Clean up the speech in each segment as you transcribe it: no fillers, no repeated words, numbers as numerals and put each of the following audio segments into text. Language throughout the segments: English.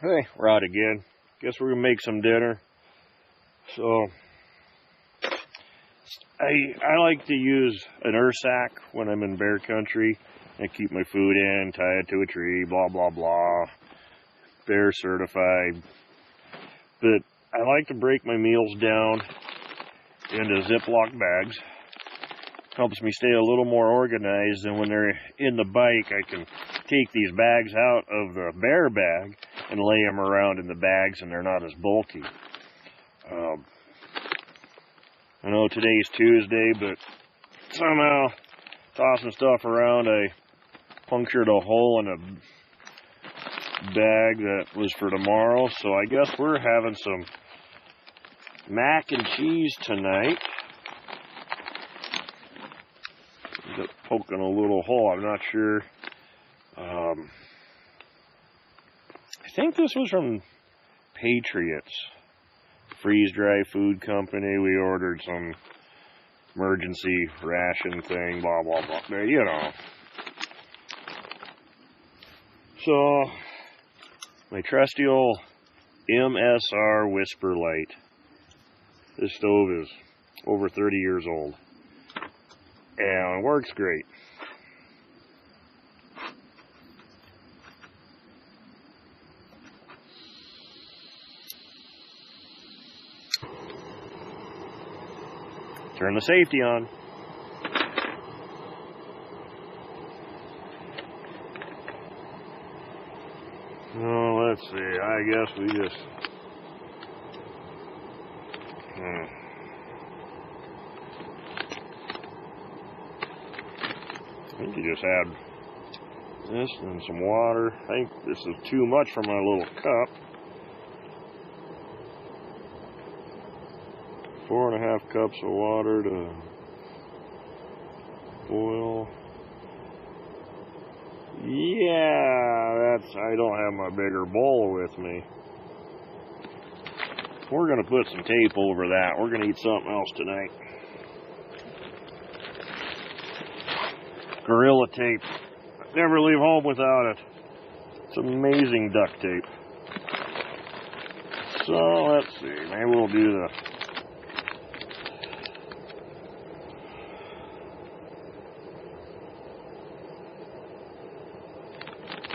Hey, we're out again. Guess we're gonna make some dinner. So, I like to use an earth sack when I'm in bear country and keep my food in, tie it to a tree, blah blah blah. Bear certified. But I like to break my meals down into Ziploc bags. Helps me stay a little more organized, and when they're in the bike, I can take these bags out of the bear bag and lay them around in the bags, and they're not as bulky. I know today's Tuesday, but somehow tossing stuff around, I punctured a hole in a bag that was for tomorrow, so I guess we're having some mac and cheese tonight. Poking a little hole, I'm not sure. I think this was from Patriots, freeze-dry food company. We ordered some emergency ration thing, blah, blah, blah, you know. So, my trusty old MSR Whisper Light. This stove is over 30 years old. And it works great. Turn the safety on. Oh, let's see. I guess we just... I think you just add this and some water. I think this is too much for my little cup. 4.5 cups of water to boil. Yeah, I don't have my bigger bowl with me. We're going to put some tape over that. We're going to eat something else tonight. Gorilla tape. Never leave home without it. It's amazing duct tape. So, let's see. Maybe we'll do the...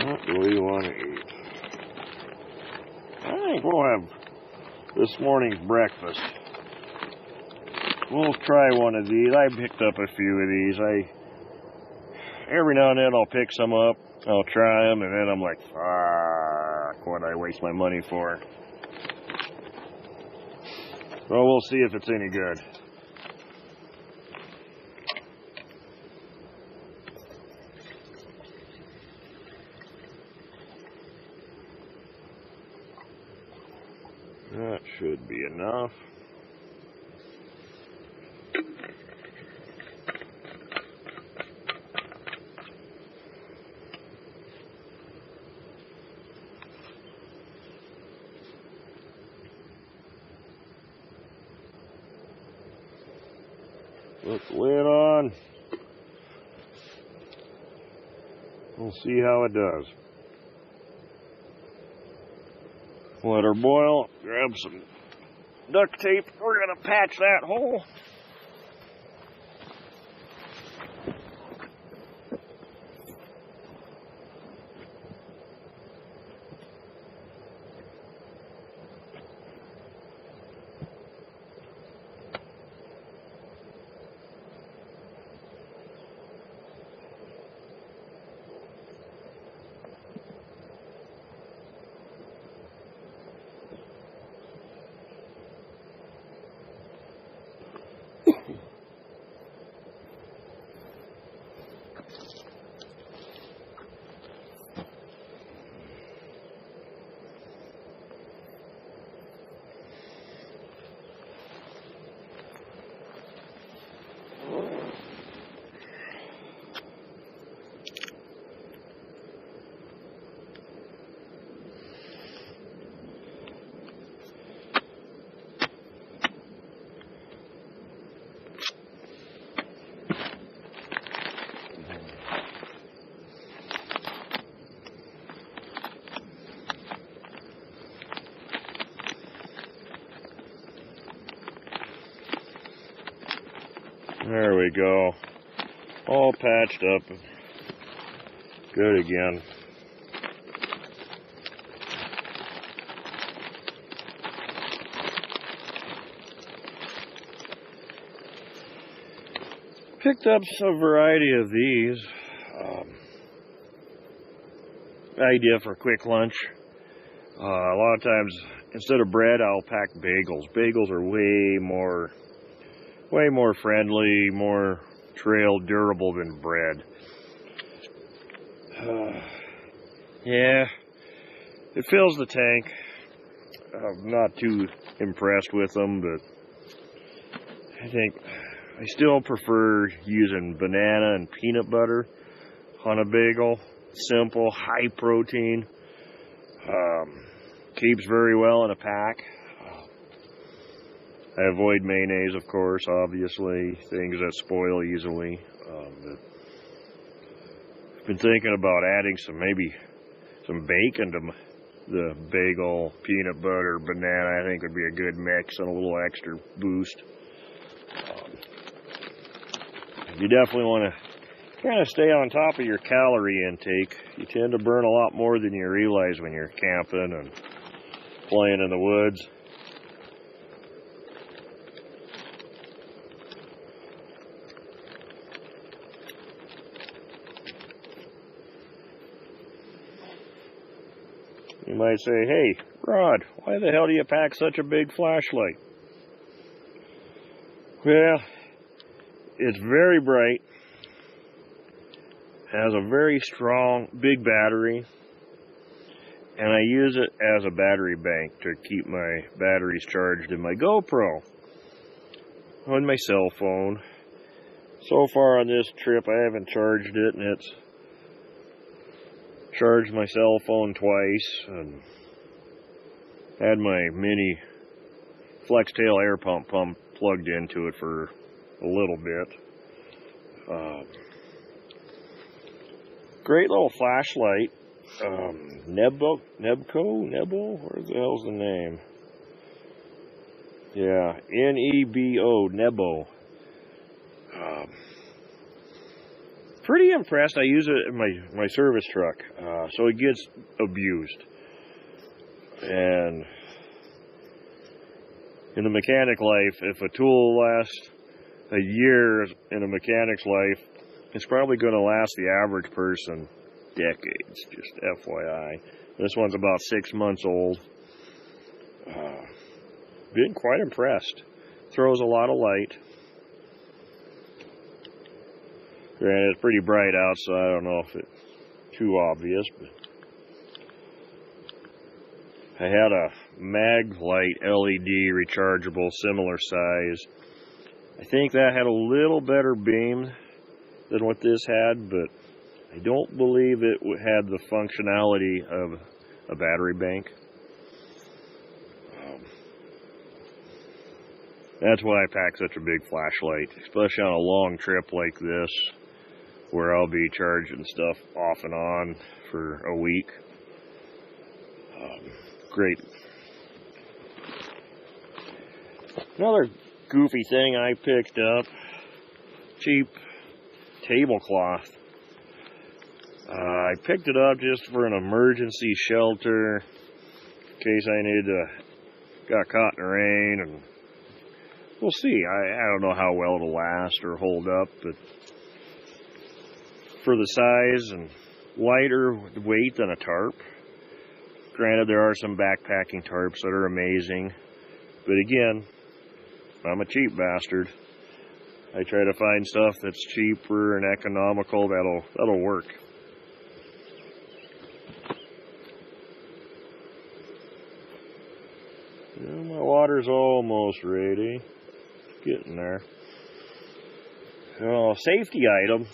What do we want to eat? I think we'll have this morning's breakfast. We'll try one of these. I picked up a few of these. Every now and then I'll pick some up, I'll try them, and then I'm like, fuck, what'd I waste my money for? Well, we'll see if it's any good. That should be enough. Put the lid on. We'll see how it does. Let her boil. Grab some duct tape. We're going to patch that hole. There we go. All patched up. Good again. Picked up a variety of these. Idea for quick lunch. A lot of times, instead of bread, I'll pack bagels. Bagels are way more friendly, more trail durable than bread. Yeah, it fills the tank. I'm not too impressed with them, but I think I still prefer using banana and peanut butter on a bagel. Simple, high protein. Keeps very well in a pack. I avoid mayonnaise, of course, obviously, things that spoil easily. But I've been thinking about adding maybe some bacon to the bagel, peanut butter, banana. I think would be a good mix and a little extra boost. You definitely want to kind of stay on top of your calorie intake. You tend to burn a lot more than you realize when you're camping and playing in the woods. You might say, hey, Rod, why the hell do you pack such a big flashlight? Well, it's very bright. Has a very strong, big battery, and I use it as a battery bank to keep my batteries charged in my GoPro, on my cell phone. So far on this trip, I haven't charged it, and it's charged my cell phone twice, and had my mini flex tail air pump plugged into it for a little bit. Great little flashlight. Nebo? Where the hell's the name? Yeah, N-E-B-O, Nebo. Pretty impressed. I use it in my service truck, so it gets abused. And in the mechanic life, if a tool lasts a year in a mechanic's life, it's probably going to last the average person decades, just FYI. This one's about 6 months old. Been quite impressed. Throws a lot of light. Granted, it's pretty bright out, so I don't know if it's too obvious, but I had a Maglite LED rechargeable, similar size. I think that had a little better beam than what this had, but I don't believe it had the functionality of a battery bank. That's why I pack such a big flashlight, especially on a long trip like this, where I'll be charging stuff off and on for a week. Great. Another goofy thing I picked up, cheap tablecloth. I picked it up just for an emergency shelter in case I got caught in the rain, and we'll see. I don't know how well it'll last or hold up, but for the size and lighter weight than a tarp. Granted, there are some backpacking tarps that are amazing, but again, I'm a cheap bastard. I try to find stuff that's cheaper and economical that'll work. Well, my water's almost ready. Getting there. Well, safety items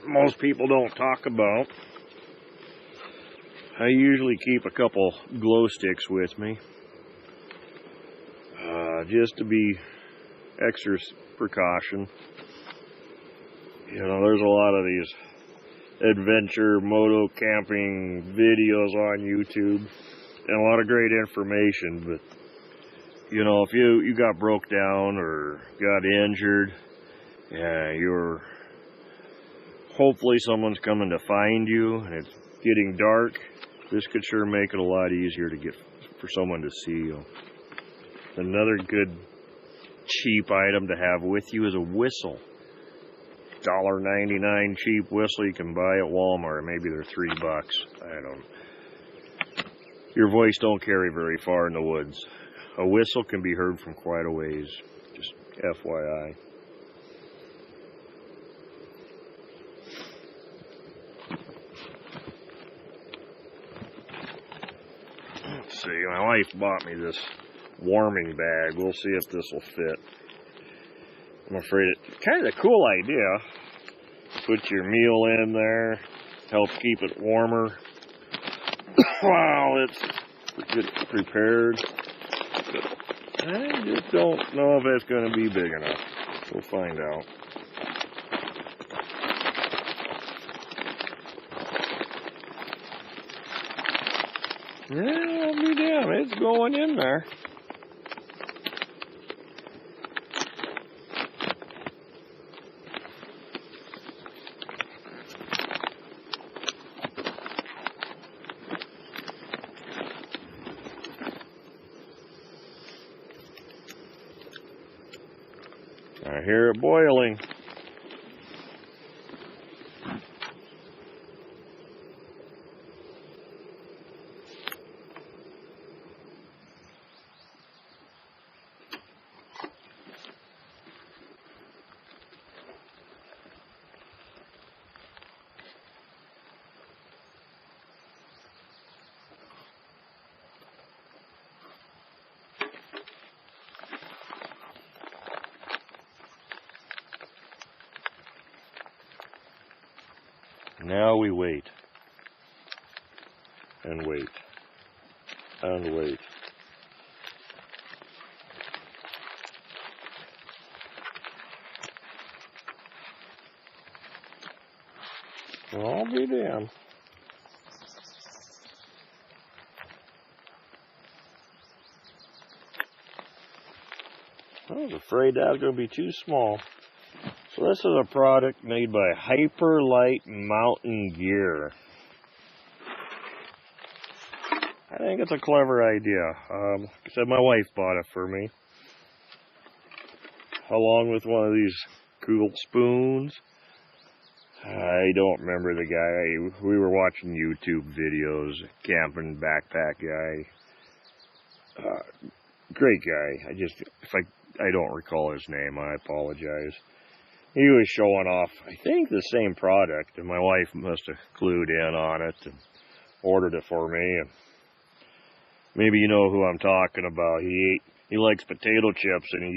most people don't talk about. I usually keep a couple glow sticks with me, just to be extra precaution. You know, there's a lot of these adventure moto camping videos on YouTube, and a lot of great information, but you know, if you got broke down or got injured Yeah, hopefully someone's coming to find you and it's getting dark. This could sure make it a lot easier for someone to see you. Another good cheap item to have with you is a whistle. $1.99 cheap whistle you can buy at Walmart. Maybe they're $3. I don't. Your voice don't carry very far in the woods. A whistle can be heard from quite a ways. Just FYI. Let's see, my wife bought me this warming bag. We'll see if this will fit. I'm afraid it's kind of a cool idea. Put your meal in there, helps keep it warmer. Wow, it's prepared. But I just don't know if it's going to be big enough. We'll find out. Yeah, I'll be damned. It's going in there. I hear it boiling. Now we wait, and wait, and wait. Well, I'll be damned. I was afraid that was going to be too small. So this is a product made by Hyperlight Mountain Gear. I think it's a clever idea. Like I said, my wife bought it for me. Along with one of these cool spoons. I don't remember the guy. We were watching YouTube videos. Camping backpack guy. Great guy. I don't recall his name. I apologize. He was showing off, I think, the same product, and my wife must have clued in on it and ordered it for me. And maybe you know who I'm talking about. He likes potato chips, and he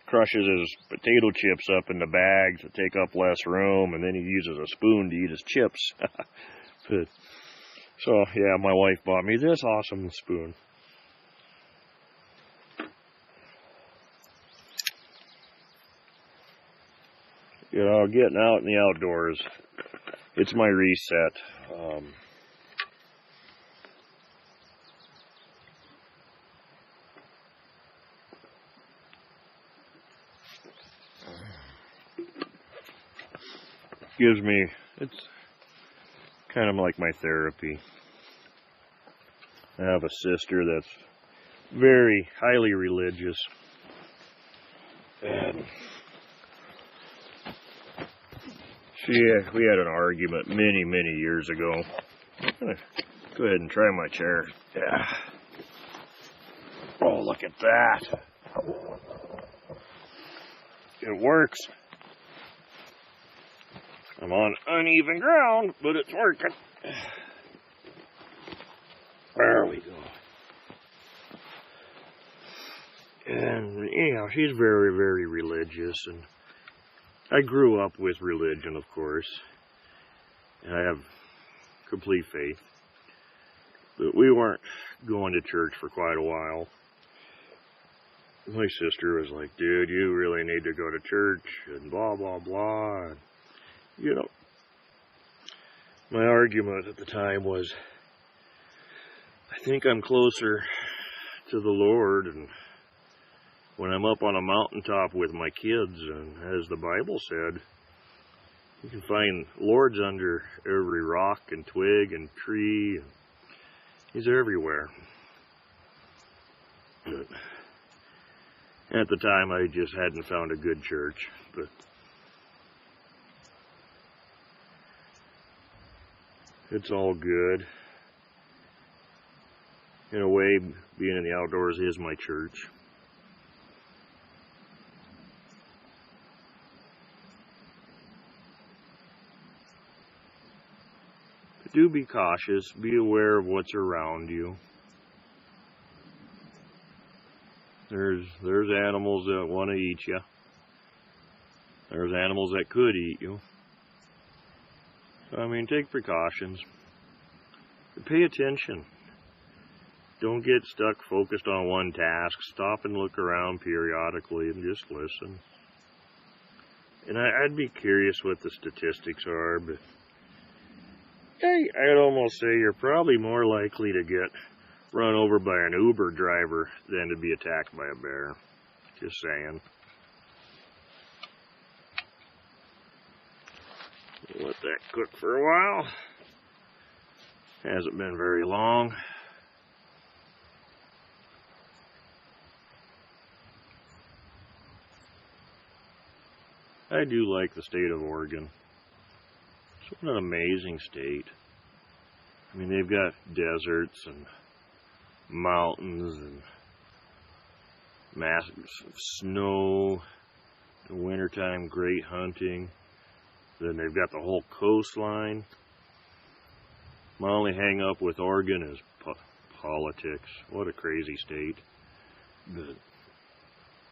crushes his potato chips up into bags to take up less room, and then he uses a spoon to eat his chips. So yeah, my wife bought me this awesome spoon. You know, getting out in the outdoors, it's my reset. It's kind of like my therapy. I have a sister that's very highly religious. And we had an argument many, many years ago. I'm going to go ahead and try my chair. Yeah. Oh, look at that. It works. I'm on uneven ground, but it's working. There we go. And, you know, she's very, very religious, and I grew up with religion, of course, and I have complete faith, but we weren't going to church for quite a while. My sister was like, dude, you really need to go to church, and blah, blah, blah. And, you know, my argument at the time was, I think I'm closer to the Lord, and when I'm up on a mountaintop with my kids, and as the Bible said, you can find Lord's under every rock and twig and tree. He's everywhere. But at the time, I just hadn't found a good church. But it's all good. In a way, being in the outdoors is my church. But do be cautious. Be aware of what's around you. There's animals that want to eat you. There's animals that could eat you. So, I mean, take precautions. Pay attention. Don't get stuck focused on one task. Stop and look around periodically and just listen. And I'd be curious what the statistics are, but I'd almost say you're probably more likely to get run over by an Uber driver than to be attacked by a bear. Just saying. Let that cook for a while. Hasn't been very long. I do like the state of Oregon. It's an amazing state. I mean, they've got deserts and mountains and massive snow. In the wintertime, great hunting. Then they've got the whole coastline. My only hang up with Oregon is politics. What a crazy state. But